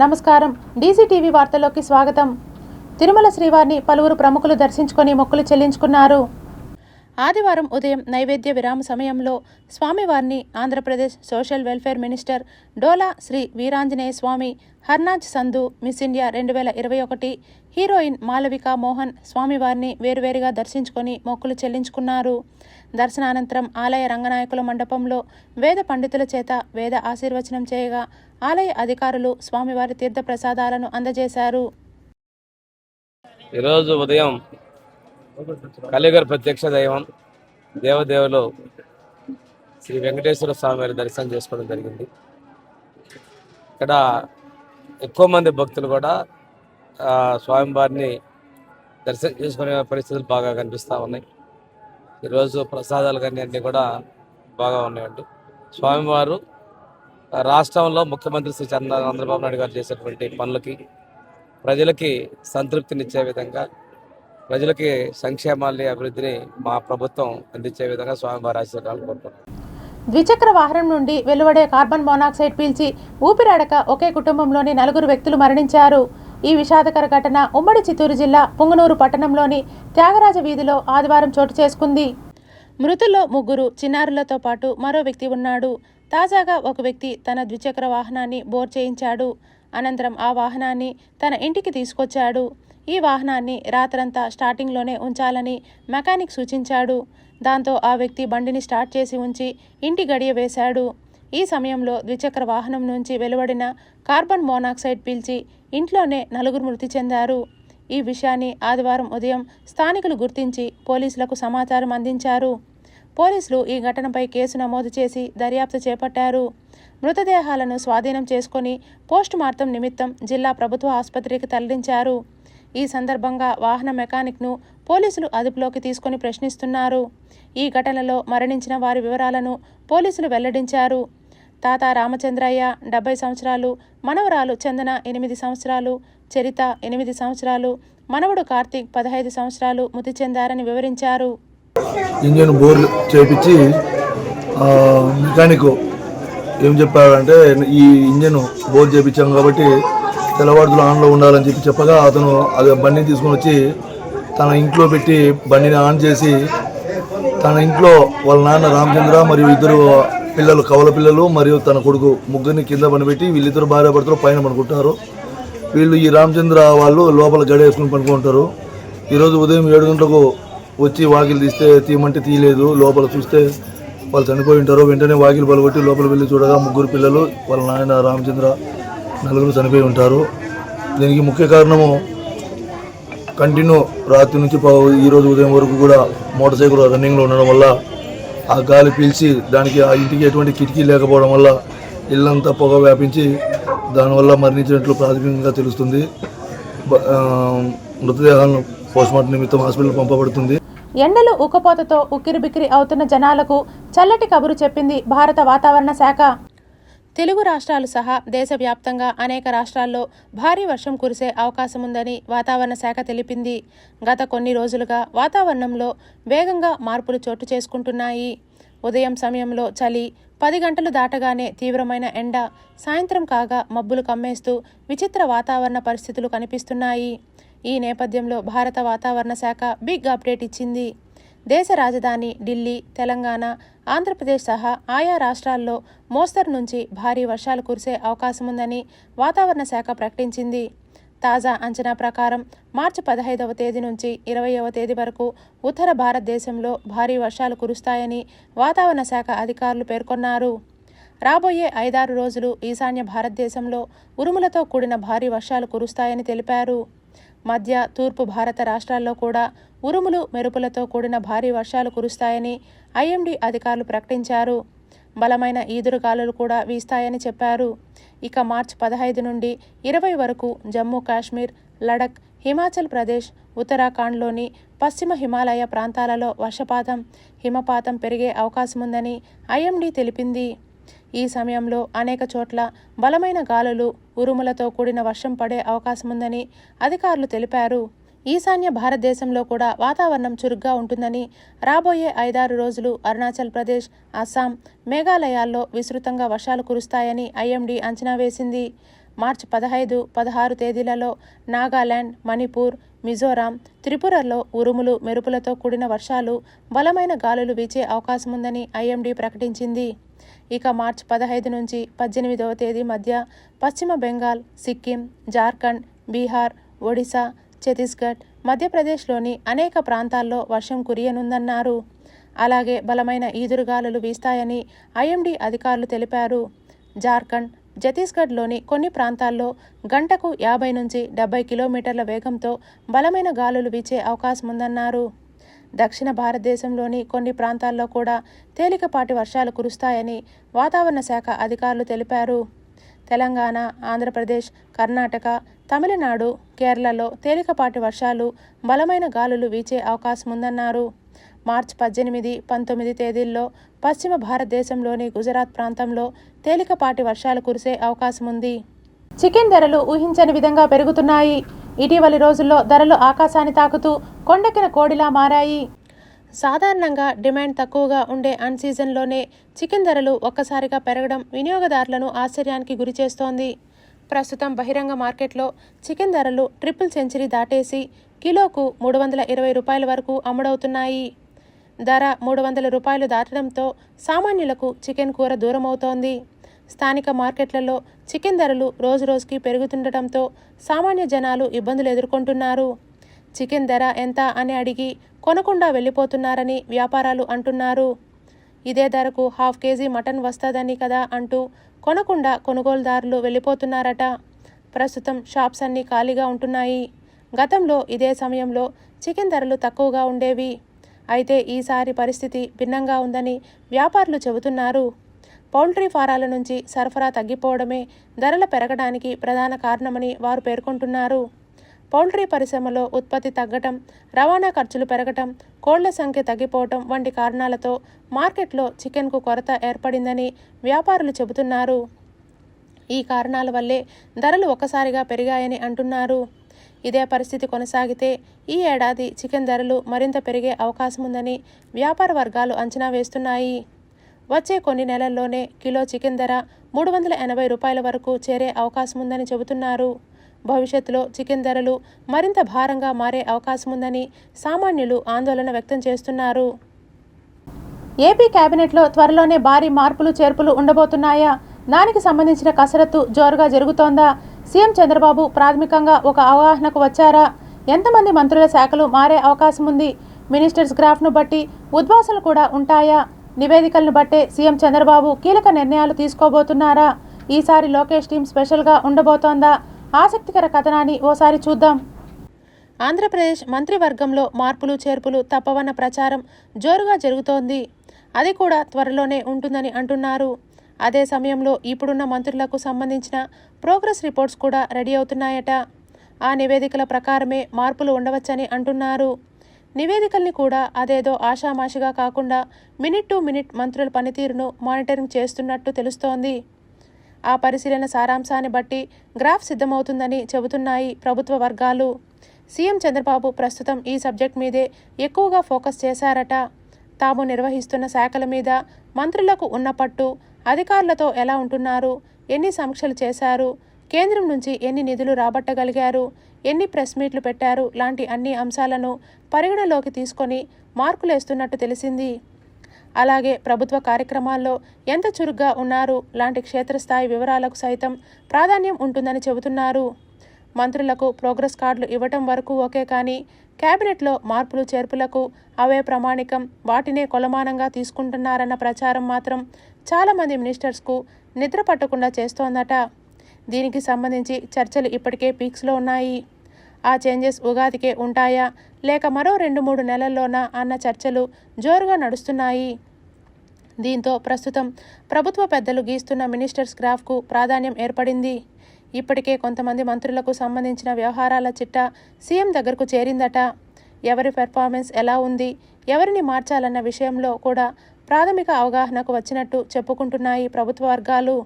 నమస్కారం. డీసీటీవీ వార్తల్లోకి స్వాగతం. తిరుమల శ్రీవారిని పలువురు ప్రముఖులు దర్శించుకొని మొక్కులు చెల్లించుకున్నారు. ఆదివారం ఉదయం నైవేద్య విరామ సమయంలో స్వామివారిని Andhra Pradesh social welfare minister Dola Shri Veeranjaneya Swamy, Harnaaz Sandhu, Miss India 2021 heroine Malavika Mohan స్వామివారిని వేరువేరుగా దర్శించుకొని మొక్కులు చెల్లించుకున్నారు. దర్శనానంతరం ఆలయ రంగనాయకుల మండపంలో వేద పండితుల చేత వేద ఆశీర్వచనం చేయగా ఆలయ అధికారులు స్వామివారి తీర్థ ప్రసాదాలను అందజేశారు. ఈరోజు ఉదయం కలియుగర్ ప్రత్యక్ష దైవం దేవదేవులు శ్రీ వెంకటేశ్వర స్వామి వారి దర్శనం చేసుకోవడం జరిగింది. ఇక్కడ ఎక్కువ మంది భక్తులు కూడా స్వామివారిని దర్శనం చేసుకునే పరిస్థితులు బాగా కనిపిస్తూ ఉన్నాయి. ఈరోజు ప్రసాదాలు కానీ అన్నీ కూడా బాగా ఉన్నాయండి. స్వామివారు రాష్ట్రంలో ముఖ్యమంత్రి శ్రీ చంద్రబాబు నాయుడు గారు చేసేటువంటి పనులకి ప్రజలకి సంతృప్తినిచ్చే విధంగా, ప్రజలకి సంక్షేమాన్ని, అభివృద్ధిని మా ప్రభుత్వం అందించే విధంగా స్వామివారి ఆశీర్వాదాలు కోరుతున్నాం. ద్విచక్ర వాహనం నుండి వెలువడే కార్బన్ మోనాక్సైడ్ పీల్చి ఊపిరాడక ఒకే కుటుంబంలోని 4 వ్యక్తులు మరణించారు. ఈ విషాదకర ఘటన ఉమ్మడి చిత్తూరు జిల్లా పుంగనూరు పట్టణంలోని త్యాగరాజ వీధిలో ఆదివారం చోటు చేసుకుంది. మృతుల్లో 3 చిన్నారులతో పాటు మరో వ్యక్తి ఉన్నాడు. తాజాగా ఒక వ్యక్తి తన ద్విచక్ర వాహనాన్ని బోర్ చేయించాడు. అనంతరం ఆ వాహనాన్ని తన ఇంటికి తీసుకొచ్చాడు. ఈ వాహనాన్ని రాత్రంతా స్టార్టింగ్లోనే ఉంచాలని మెకానిక్ సూచించాడు. దాంతో ఆ వ్యక్తి బండిని స్టార్ట్ చేసి ఉంచి ఇంటి గడియ వేశాడు. ఈ సమయంలో ద్విచక్ర వాహనం నుంచి వెలువడిన కార్బన్ మోనాక్సైడ్ పీల్చి ఇంట్లోనే 4 మృతి చెందారు. ఈ విషయాన్ని ఆదివారం ఉదయం స్థానికులు గుర్తించి పోలీసులకు సమాచారం అందించారు. పోలీసులు ఈ ఘటనపై కేసు నమోదు చేసి దర్యాప్తు చేపట్టారు. మృతదేహాలను స్వాధీనం చేసుకుని పోస్టుమార్టం నిమిత్తం జిల్లా ప్రభుత్వ ఆసుపత్రికి తరలించారు. ఈ సందర్భంగా వాహన మెకానిక్ను పోలీసులు అదుపులోకి తీసుకుని ప్రశ్నిస్తున్నారు. ఈ ఘటనలో మరణించిన వారి వివరాలను పోలీసులు వెల్లడించారు. తాత రామచంద్రయ్య 70 సంవత్సరాలు, మనవరాలు చందన 8 సంవత్సరాలు, చరిత 8 సంవత్సరాలు, మనవడు కార్తీక్ 15 సంవత్సరాలు మృతి చెందారని వివరించారు. ఇంజన్ బోర్లు చేపించి మెకానిక్ ఏం చెప్పాడంటే, ఈ ఇంజన్ బోర్ చేయించాం కాబట్టి తెల్లవారులు ఆన్లో ఉండాలని చెప్పగా అతను అది బండిని తీసుకొని వచ్చి తన ఇంట్లో పెట్టి బండిని ఆన్ చేసి తన ఇంట్లో వాళ్ళ నాన్న రామచంద్ర మరియు 2 పిల్లలు, కవల పిల్లలు మరియు తన కొడుకు ముగ్గురిని కింద పనిపెట్టి వీళ్ళిద్దరు భార్యాభర్తలు పైన పనుకుంటారు. వీళ్ళు ఈ రామచంద్ర వాళ్ళు లోపల గడి వేసుకుని పనుకుంటారు. ఈరోజు ఉదయం 7 గంటలకు వచ్చి వాకిలు తీయమంటే తీయలేదు. లోపల చూస్తే వాళ్ళు చనిపోయి ఉంటారు. వెంటనే వాకిలు పలగొట్టి లోపల వెళ్ళి చూడగా 3 పిల్లలు, వాళ్ళ నాయన రామచంద్ర 4 చనిపోయి ఉంటారు. దీనికి ముఖ్య కారణము కంటిన్యూ రాత్రి నుంచి ఈరోజు ఉదయం వరకు కూడా మోటార్ సైకిల్ రన్నింగ్లో ఉండడం వల్ల ఆ గాలి పీల్చి దానికి ఆ ఇంటికి ఎటువంటి కిటికీ లేకపోవడం వల్ల ఇల్లంతా పొగ వ్యాపించి దానివల్ల మరణించినట్లు ప్రాథమికంగా తెలుస్తుంది. మృతదేహాలను పోస్ట్మార్టం నిమిత్తం హాస్పిటల్ పంపబడుతుంది. ఎండలు ఉక్కపోతతో ఉక్కిరిబిక్కిరి అవుతున్న జనాలకు చల్లటి కబురు చెప్పింది భారత వాతావరణ శాఖ. తెలుగు రాష్ట్రాలు సహా దేశవ్యాప్తంగా అనేక రాష్ట్రాల్లో భారీ వర్షం కురిసే అవకాశం ఉందని వాతావరణ శాఖ తెలిపింది. గత కొన్ని రోజులుగా వాతావరణంలో వేగంగా మార్పులు చోటు చేసుకుంటున్నాయి. ఉదయం సమయంలో చలి, 10 గంటలు దాటగానే తీవ్రమైన ఎండ, సాయంత్రం కాగా మబ్బులు కమ్మేస్తూ విచిత్ర వాతావరణ పరిస్థితులు కనిపిస్తున్నాయి. ఈ నేపథ్యంలో భారత వాతావరణ శాఖ బిగ్ అప్డేట్ ఇచ్చింది. దేశ రాజధాని ఢిల్లీ, తెలంగాణ, ఆంధ్రప్రదేశ్ సహా ఆయా రాష్ట్రాల్లో మోస్తరు నుంచి భారీ వర్షాలు కురిసే అవకాశం ఉందని వాతావరణ శాఖ ప్రకటించింది. తాజా అంచనా ప్రకారం మార్చి 15వ తేదీ నుంచి 20వ తేదీ వరకు ఉత్తర భారతదేశంలో భారీ వర్షాలు కురుస్తాయని వాతావరణ శాఖ అధికారులు పేర్కొన్నారు. రాబోయే 5-6 రోజులు ఈశాన్య భారతదేశంలో ఉరుములతో కూడిన భారీ వర్షాలు కురుస్తాయని తెలిపారు. మధ్య, తూర్పు భారత రాష్ట్రాల్లో కూడా ఉరుములు, మెరుపులతో కూడిన భారీ వర్షాలు కురుస్తాయని ఐఎండీ అధికారులు ప్రకటించారు. బలమైన ఈదురుగాలులు కూడా వీస్తాయని చెప్పారు. ఇక మార్చి 15 నుండి 20 వరకు జమ్మూ కాశ్మీర్, లడఖ్, హిమాచల్ ప్రదేశ్, ఉత్తరాఖండ్లోని పశ్చిమ హిమాలయ ప్రాంతాలలో వర్షపాతం, హిమపాతం పెరిగే అవకాశముందని ఐఎండీ తెలిపింది. ఈ సమయంలో అనేక చోట్ల బలమైన గాలులు, ఉరుములతో కూడిన వర్షం పడే అవకాశముందని అధికారులు తెలిపారు. ఈశాన్య భారతదేశంలో కూడా వాతావరణం చురుగ్గా ఉంటుందని, రాబోయే 5-6 రోజులు అరుణాచల్ ప్రదేశ్, అస్సాం, మేఘాలయాల్లో విస్తృతంగా వర్షాలు కురుస్తాయని ఐఎండీ అంచనా వేసింది. మార్చి 15, 16 తేదీలలో నాగాలాండ్, మణిపూర్, మిజోరాం, త్రిపురలో ఉరుములు, మెరుపులతో కూడిన వర్షాలు, బలమైన గాలులు వీచే అవకాశముందని ఐఎండీ ప్రకటించింది. ఇక మార్చి 15 నుంచి 18వ తేదీ మధ్య పశ్చిమ బెంగాల్, సిక్కిం, జార్ఖండ్, బీహార్, ఒడిశా, ఛత్తీస్గఢ్, మధ్యప్రదేశ్లోని అనేక ప్రాంతాల్లో వర్షం కురియనుందన్నారు. అలాగే బలమైన ఈదురుగాలులు వీస్తాయని ఐఎండీ అధికారులు తెలిపారు. జార్ఖండ్, ఛత్తీస్గఢ్లోని కొన్ని ప్రాంతాల్లో గంటకు 50 నుంచి 70 కిలోమీటర్ల వేగంతో బలమైన గాలులు వీచే అవకాశముందన్నారు. దక్షిణ భారతదేశంలోని కొన్ని ప్రాంతాల్లో కూడా తేలికపాటి వర్షాలు కురుస్తాయని వాతావరణ శాఖ అధికారులు తెలిపారు. తెలంగాణ, ఆంధ్రప్రదేశ్, కర్ణాటక, తమిళనాడు, కేరళలో తేలికపాటి వర్షాలు, బలమైన గాలులు వీచే అవకాశముందన్నారు. మార్చి 18, 19 తేదీల్లో పశ్చిమ భారతదేశంలోని గుజరాత్ ప్రాంతంలో తేలికపాటి వర్షాలు కురిసే అవకాశముంది. చికెన్ ధరలు ఊహించని విధంగా పెరుగుతున్నాయి. ఇటీవలి రోజుల్లో ధరలు ఆకాశాన్ని తాకుతూ కొండెక్కిన కోడిలా మారాయి. సాధారణంగా డిమాండ్ తక్కువగా ఉండే అన్ సీజన్లోనే చికెన్ ధరలు ఒక్కసారిగా పెరగడం వినియోగదారులను ఆశ్చర్యానికి గురిచేస్తోంది. ప్రస్తుతం బహిరంగ మార్కెట్లో చికెన్ ధరలు ట్రిపుల్ సెంచరీ దాటేసి కిలోకు 320 రూపాయల వరకు అమ్ముడవుతున్నాయి. ధర 300 రూపాయలు దాటడంతో సామాన్యులకు చికెన్ కూర దూరమవుతోంది. స్థానిక మార్కెట్లలో చికెన్ ధరలు రోజురోజుకి పెరుగుతుండటంతో సామాన్య జనాలు ఇబ్బందులు ఎదుర్కొంటున్నారు. చికెన్ ధర ఎంత అని అడిగి కొనకుండా వెళ్ళిపోతున్నారని వ్యాపారాలు అంటున్నారు. ఇదే ధరకు 1/2 కేజీ మటన్ వస్తుందని కదా అంటూ కొనకుండా కొనుగోలుదారులు వెళ్ళిపోతున్నారట. ప్రస్తుతం షాప్స్ అన్నీ ఖాళీగా ఉంటున్నాయి. గతంలో ఇదే సమయంలో చికెన్ ధరలు తక్కువగా ఉండేవి. అయితే ఈసారి పరిస్థితి భిన్నంగా ఉందని వ్యాపారులు చెబుతున్నారు. పౌల్ట్రీ ఫారాల నుంచి సరఫరా తగ్గిపోవడమే ధరల పెరగడానికి ప్రధాన కారణమని వారు పేర్కొంటున్నారు. పౌల్ట్రీ పరిశ్రమలో ఉత్పత్తి తగ్గటం, రవాణా ఖర్చులు పెరగటం, కోళ్ల సంఖ్య తగ్గిపోవటం వంటి కారణాలతో మార్కెట్లో చికెన్కు కొరత ఏర్పడిందని వ్యాపారులు చెబుతున్నారు. ఈ కారణాల వల్లే ధరలు ఒక్కసారిగా పెరిగాయని అంటున్నారు. ఇదే పరిస్థితి కొనసాగితే ఈ ఏడాది చికెన్ ధరలు మరింత పెరిగే అవకాశముందని వ్యాపార వర్గాలు అంచనా వేస్తున్నాయి. వచ్చే కొన్ని నెలల్లోనే కిలో చికెన్ ధర 380 రూపాయల వరకు చేరే అవకాశముందని చెబుతున్నారు. భవిష్యత్తులో చికెన్ ధరలు మరింత భారంగా మారే అవకాశముందని సామాన్యులు ఆందోళన వ్యక్తం చేస్తున్నారు. ఏపీ కేబినెట్లో త్వరలోనే భారీ మార్పులు చేర్పులు ఉండబోతున్నాయా? దానికి సంబంధించిన కసరత్తు జోరుగా జరుగుతోందా? సీఎం చంద్రబాబు ప్రాథమికంగా ఒక అవగాహనకు వచ్చారా? ఎంతమంది మంత్రుల శాఖలు మారే అవకాశం ఉంది? మినిస్టర్స్ గ్రాఫ్ను బట్టి ఉద్వాసనలు కూడా ఉంటాయా? నివేదికలను బట్టే సీఎం చంద్రబాబు కీలక నిర్ణయాలు తీసుకోబోతున్నారా? ఈసారి లోకేష్ టీం స్పెషల్గా ఉండబోతోందా? ఆసక్తికర కథనాన్ని ఓసారి చూద్దాం. ఆంధ్రప్రదేశ్ మంత్రివర్గంలో మార్పులు చేర్పులు తప్పవన్న ప్రచారం జోరుగా జరుగుతోంది. అది కూడా త్వరలోనే ఉంటుందని అంటున్నారు. అదే సమయంలో ఇప్పుడున్న మంత్రులకు సంబంధించిన ప్రోగ్రెస్ రిపోర్ట్స్ కూడా రెడీ అవుతున్నాయట. ఆ నివేదికల ప్రకారమే మార్పులు ఉండవచ్చని అంటున్నారు. నివేదికల్ని కూడా అదేదో ఆషామాషిగా కాకుండా మినిట్ టు మినిట్ మంత్రుల పనితీరును మానిటరింగ్ చేస్తున్నట్టు తెలుస్తోంది. ఆ పరిశీలన సారాంశాన్ని బట్టి గ్రాఫ్ సిద్ధమవుతుందని చెబుతున్నాయి ప్రభుత్వ వర్గాలు. సీఎం చంద్రబాబు ప్రస్తుతం ఈ సబ్జెక్ట్ మీదే ఎక్కువగా ఫోకస్ చేశారట. తాము నిర్వహిస్తున్న శాఖల మీద మంత్రులకు ఉన్న పట్టు, అధికారులతో ఎలా ఉంటున్నారు, ఎన్ని సమీక్షలు చేశారు, కేంద్రం నుంచి ఎన్ని నిధులు రాబట్టగలిగారు, ఎన్ని ప్రెస్ మీట్లు పెట్టారు లాంటి అన్ని అంశాలను పరిగణలోకి తీసుకొని మార్కులేస్తున్నట్టు తెలిసింది. అలాగే ప్రభుత్వ కార్యక్రమాల్లో ఎంత చురుగ్గా ఉన్నారు లాంటి క్షేత్రస్థాయి వివరాలకు సైతం ప్రాధాన్యం ఉంటుందని చెబుతున్నారు. మంత్రులకు ప్రోగ్రెస్ కార్డులు ఇవ్వటం వరకు ఓకే, కానీ కేబినెట్లో మార్పులు చేర్పులకు అవే ప్రమాణికం, వాటినే కొలమానంగా తీసుకుంటున్నారన్న ప్రచారం మాత్రం చాలామంది మినిస్టర్స్కు నిద్ర పట్టకుండా చేస్తోందట. దీనికి సంబంధించి చర్చలు ఇప్పటికే పీక్స్లో ఉన్నాయి. ఆ చేంజెస్ ఉగాదికే ఉంటాయా లేక మరో 2-3 నెలల్లోనా అన్న చర్చలు జోరుగా నడుస్తున్నాయి. దీంతో ప్రస్తుతం ప్రభుత్వ పెద్దలు గీస్తున్న మినిస్టర్స్ గ్రాఫ్కు ప్రాధాన్యం ఏర్పడింది. ఇప్పటికే కొంతమంది మంత్రులకు సంబంధించిన వ్యవహారాల చిట్టా సీఎం దగ్గరకు చేరిందట. ఎవరి పెర్ఫార్మెన్స్ ఎలా ఉంది, ఎవరిని మార్చాలన్న విషయంలో కూడా ప్రాథమిక అవగాహనకు వచ్చినట్టు చెప్పుకుంటున్నాయి ప్రభుత్వ వర్గాలు.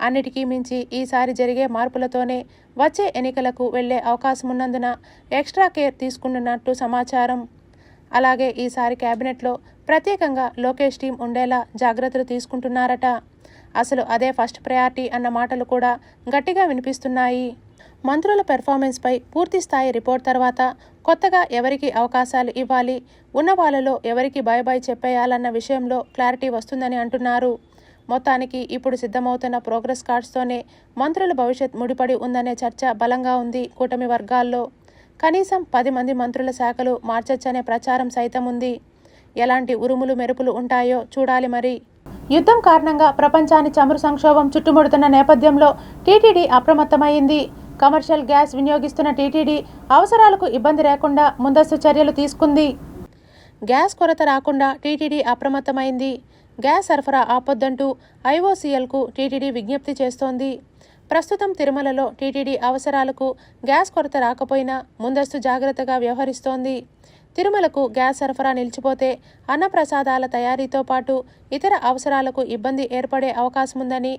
అన్నిటికీ మించి ఈసారి జరిగే మార్పులతోనే వచ్చే ఎన్నికలకు వెళ్లే అవకాశమున్నందున ఎక్స్ట్రా కేర్ తీసుకుంటున్నట్టు సమాచారం. అలాగే ఈసారి కేబినెట్లో ప్రత్యేకంగా లోకేష్ టీం ఉండేలా జాగ్రత్తలు తీసుకుంటున్నారట. అసలు అదే ఫస్ట్ ప్రయారిటీ అన్న మాటలు కూడా గట్టిగా వినిపిస్తున్నాయి. మంత్రుల పెర్ఫార్మెన్స్పై పూర్తి స్థాయి రిపోర్ట్ తర్వాత కొత్తగా ఎవరికి అవకాశాలు ఇవ్వాలి, ఉన్న వాళ్ళలో ఎవరికి బై బై చెప్పేయాలన్న విషయంలో క్లారిటీ వస్తుందని అంటున్నారు. మొత్తానికి ఇప్పుడు సిద్ధమవుతున్న ప్రోగ్రెస్ కార్డ్స్తోనే మంత్రుల భవిష్యత్ ముడిపడి ఉందనే చర్చ బలంగా ఉంది కూటమి వర్గాల్లో. కనీసం 10 మంది మంత్రుల శాఖలు మార్చొచ్చనే ప్రచారం సైతం ఉంది. ఎలాంటి ఉరుములు మెరుపులు ఉంటాయో చూడాలి మరి. యుద్ధం కారణంగా ప్రపంచాన్ని చమురు సంక్షోభం చుట్టుముడుతున్న నేపథ్యంలో టీటీడీ అప్రమత్తమైంది. కమర్షియల్ గ్యాస్ వినియోగిస్తున్న టీటీడీ అవసరాలకు ఇబ్బంది లేకుండా ముందస్తు చర్యలు తీసుకుంది. గ్యాస్ కొరత రాకుండా టీటీడీ అప్రమత్తమైంది. గ్యాస్ సరఫరా ఆపొద్దంటూ ఐఓసీఎల్కు టీటీడీ విజ్ఞప్తి చేస్తోంది. ప్రస్తుతం తిరుమలలో టీటీడీ అవసరాలకు గ్యాస్ కొరత రాకపోయినా ముందస్తు జాగ్రత్తగా వ్యవహరిస్తోంది. తిరుమలకు గ్యాస్ సరఫరా నిలిచిపోతే అన్నప్రసాదాల తయారీతో పాటు ఇతర అవసరాలకు ఇబ్బంది ఏర్పడే అవకాశముందని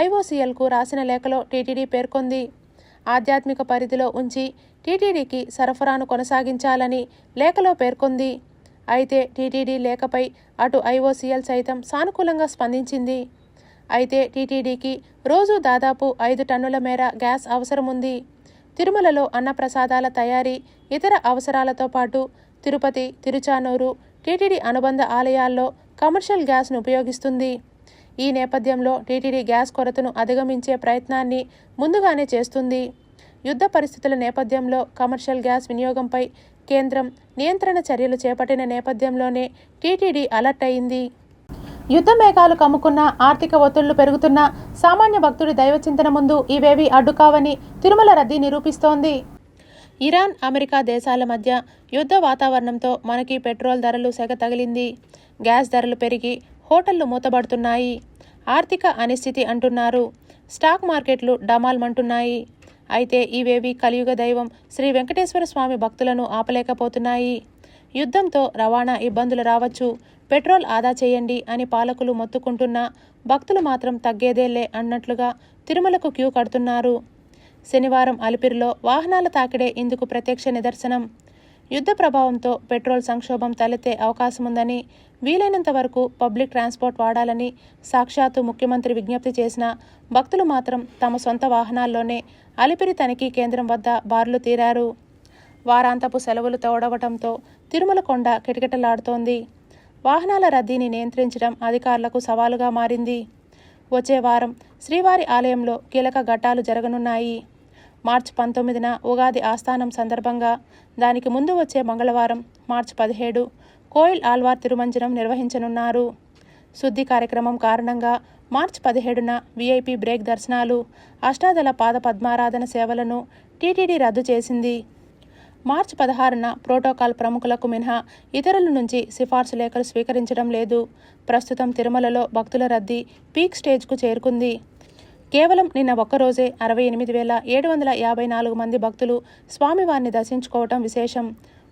ఐఓసీఎల్కు రాసిన లేఖలో టీటీడీ పేర్కొంది. ఆధ్యాత్మిక పరిధిలో ఉంచి టీటీడీకి సరఫరాను కొనసాగించాలని లేఖలో పేర్కొంది. అయితే టీటీడీ లేఖపై అటు ఐఓసీఎల్ సైతం సానుకూలంగా స్పందించింది. అయితే టీటీడీకి రోజు దాదాపు 5 టన్నుల మేర గ్యాస్ అవసరం ఉంది. తిరుమలలో అన్నప్రసాదాల తయారీ, ఇతర అవసరాలతో పాటు తిరుపతి, తిరుచానూరు, టీటీడీ అనుబంధ ఆలయాల్లో కమర్షియల్ గ్యాస్ను ఉపయోగిస్తుంది. ఈ నేపథ్యంలో టీటీడీ గ్యాస్ కొరతను అధిగమించే ప్రయత్నాన్ని ముందుగానే చేస్తుంది. యుద్ధ పరిస్థితుల నేపథ్యంలో కమర్షియల్ గ్యాస్ వినియోగంపై కేంద్రం నియంత్రణ చర్యలు చేపట్టిన నేపథ్యంలోనే టీటీడీ అలర్ట్ అయింది. యుద్ధ మేఘాలు కమ్ముకున్న, ఆర్థిక ఒత్తిళ్లు పెరుగుతున్న సామాన్య భక్తుడి దైవచింతన ముందు ఇవేవీ అడ్డుకావని తిరుమల రద్దీ నిరూపిస్తోంది. ఇరాన్, అమెరికా దేశాల మధ్య యుద్ధ వాతావరణంతో మనకి పెట్రోల్ ధరలు సెగ తగిలింది. గ్యాస్ ధరలు పెరిగి హోటళ్లు మూతబడుతున్నాయి. ఆర్థిక అనిశ్చితి అంటున్నారు. స్టాక్ మార్కెట్లు డమాల్మంటున్నాయి. అయితే ఇవేవి కలియుగ దైవం శ్రీ వెంకటేశ్వర స్వామి భక్తులను ఆపలేకపోతున్నాయి. యుద్ధంతో రవాణా ఇబ్బందులు రావచ్చు, పెట్రోల్ ఆదా చేయండి అని పాలకులు మొత్తుకుంటున్నా భక్తులు మాత్రం తగ్గేదేలే అన్నట్లుగా తిరుమలకు క్యూ కడుతున్నారు. శనివారం అలిపిరిలో వాహనాల తాకిడే ఇందుకు ప్రత్యక్ష నిదర్శనం. యుద్ధ ప్రభావంతో పెట్రోల్ సంక్షోభం తలెత్తే అవకాశముందని, వీలైనంత వరకు పబ్లిక్ ట్రాన్స్పోర్ట్ వాడాలని సాక్షాత్తు ముఖ్యమంత్రి విజ్ఞప్తి చేసినా భక్తులు మాత్రం తమ సొంత వాహనాల్లోనే అలిపిరి తనిఖీ కేంద్రం వద్ద బారులు తీరారు. వారాంతపు సెలవులు తోడవటంతో తిరుమల కొండ కిటకిటలాడుతోంది. వాహనాల రద్దీని నియంత్రించడం అధికారులకు సవాలుగా మారింది. వచ్చే వారం శ్రీవారి ఆలయంలో కీలక ఘట్టాలు జరగనున్నాయి. మార్చి 19న ఉగాది ఆస్థానం సందర్భంగా, దానికి ముందు వచ్చే మంగళవారం మార్చి 17 కోయిల్ ఆళ్వార్ తిరుమంజనం నిర్వహించనున్నారు. శుద్ధి కార్యక్రమం కారణంగా మార్చి 17న వీఐపీ బ్రేక్ దర్శనాలు, అష్టాదళ పాద పద్మారాధన సేవలను టీటీడీ రద్దు చేసింది. మార్చి 16న ప్రోటోకాల్ ప్రముఖులకు మినహా ఇతరుల నుంచి సిఫార్సు లేఖలు స్వీకరించడం లేదు. ప్రస్తుతం తిరుమలలో భక్తుల రద్దీ పీక్ స్టేజ్కు చేరుకుంది. కేవలం నిన్న ఒక్కరోజే 68,754 మంది భక్తులు స్వామివారిని దర్శించుకోవటం విశేషం.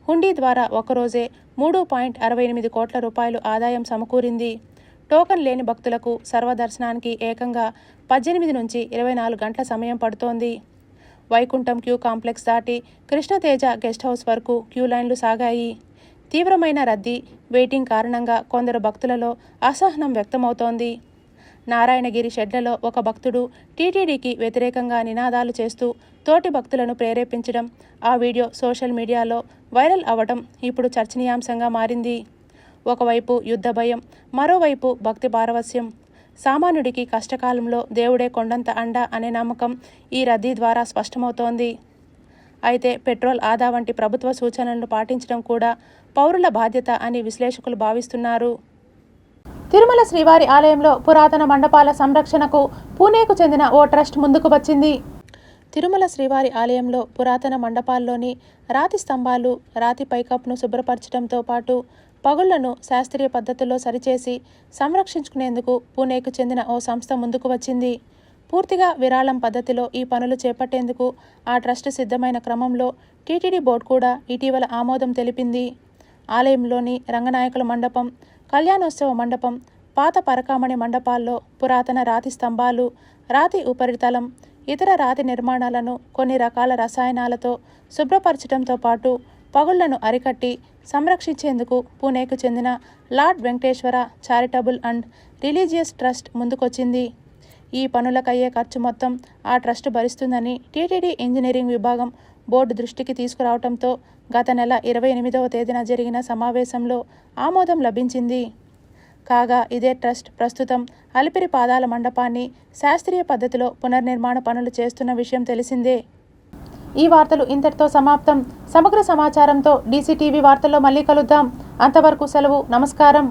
హుండీ ద్వారా ఒక్కరోజే 3.68 కోట్ల రూపాయలు ఆదాయం సమకూరింది. టోకన్ లేని భక్తులకు సర్వదర్శనానికి ఏకంగా 18 నుంచి 24 గంటల సమయం పడుతోంది. వైకుంఠం క్యూ కాంప్లెక్స్ దాటి కృష్ణతేజ గెస్ట్ హౌస్ వరకు క్యూ లైన్లు సాగాయి. తీవ్రమైన రద్దీ, వెయిటింగ్ కారణంగా కొందరు భక్తులలో అసహనం వ్యక్తమవుతోంది. నారాయణగిరి షెడ్లలో ఒక భక్తుడు టీటీడీకి వ్యతిరేకంగా నినాదాలు చేస్తూ తోటి భక్తులను ప్రేరేపించడం, ఆ వీడియో సోషల్ మీడియాలో వైరల్ అవ్వడం ఇప్పుడు చర్చనీయాంశంగా మారింది. ఒకవైపు యుద్ధ భయం, మరోవైపు భక్తి పారవస్యం. సామాన్యుడికి కష్టకాలంలో దేవుడే కొండంత అండ అనే నమ్మకం ఈ రద్దీ ద్వారా స్పష్టమవుతోంది. అయితే పెట్రోల్ ఆదా వంటి ప్రభుత్వ సూచనలను పాటించడం కూడా పౌరుల బాధ్యత అని విశ్లేషకులు భావిస్తున్నారు. తిరుమల శ్రీవారి ఆలయంలో పురాతన మండపాల సంరక్షణకు పూణేకు చెందిన ఓ ట్రస్ట్ ముందుకు వచ్చింది. తిరుమల శ్రీవారి ఆలయంలో పురాతన మండపాల్లోని రాతి స్తంభాలు, రాతి పైకప్పును శుభ్రపరచడంతో పాటు పగుళ్లను శాస్త్రీయ పద్ధతుల్లో సరిచేసి సంరక్షించుకునేందుకు పూణేకు చెందిన ఓ సంస్థ ముందుకు వచ్చింది. పూర్తిగా విరాళం పద్ధతిలో ఈ పనులు చేపట్టేందుకు ఆ ట్రస్ట్ సిద్ధమైన క్రమంలో టీటీడీ బోర్డు కూడా ఇటీవల ఆమోదం తెలిపింది. ఆలయంలోని రంగనాయకుల మండపం, కళ్యాణోత్సవ మండపం, పాత పరకామణి మండపాల్లో పురాతన రాతి స్తంభాలు, రాతి ఉపరితలం, ఇతర రాతి నిర్మాణాలను కొన్ని రకాల రసాయనాలతో శుభ్రపరచడంతో పాటు పగుళ్లను అరికట్టి సంరక్షించేందుకు పూణేకు చెందిన Lord Venkateswara charitable and religious trust ముందుకొచ్చింది. ఈ పనులకయ్యే ఖర్చు మొత్తం ఆ ట్రస్ట్ భరిస్తుందని టీటీడీ ఇంజనీరింగ్ విభాగం బోర్డు దృష్టికి తీసుకురావడంతో గత నెల 28వ తేదీన జరిగిన సమావేశంలో ఆమోదం లభించింది. కాగా ఇదే ట్రస్ట్ ప్రస్తుతం అలిపిరి పాదాల మండపాన్ని శాస్త్రీయ పద్ధతిలో పునర్నిర్మాణ పనులు చేస్తున్న విషయం తెలిసిందే. ఈ వార్తలు ఇంతటితో సమాప్తం. సమగ్ర సమాచారంతో DCTV వార్తల్లో మళ్ళీ కలుద్దాం. అంతవరకు సెలవు. నమస్కారం.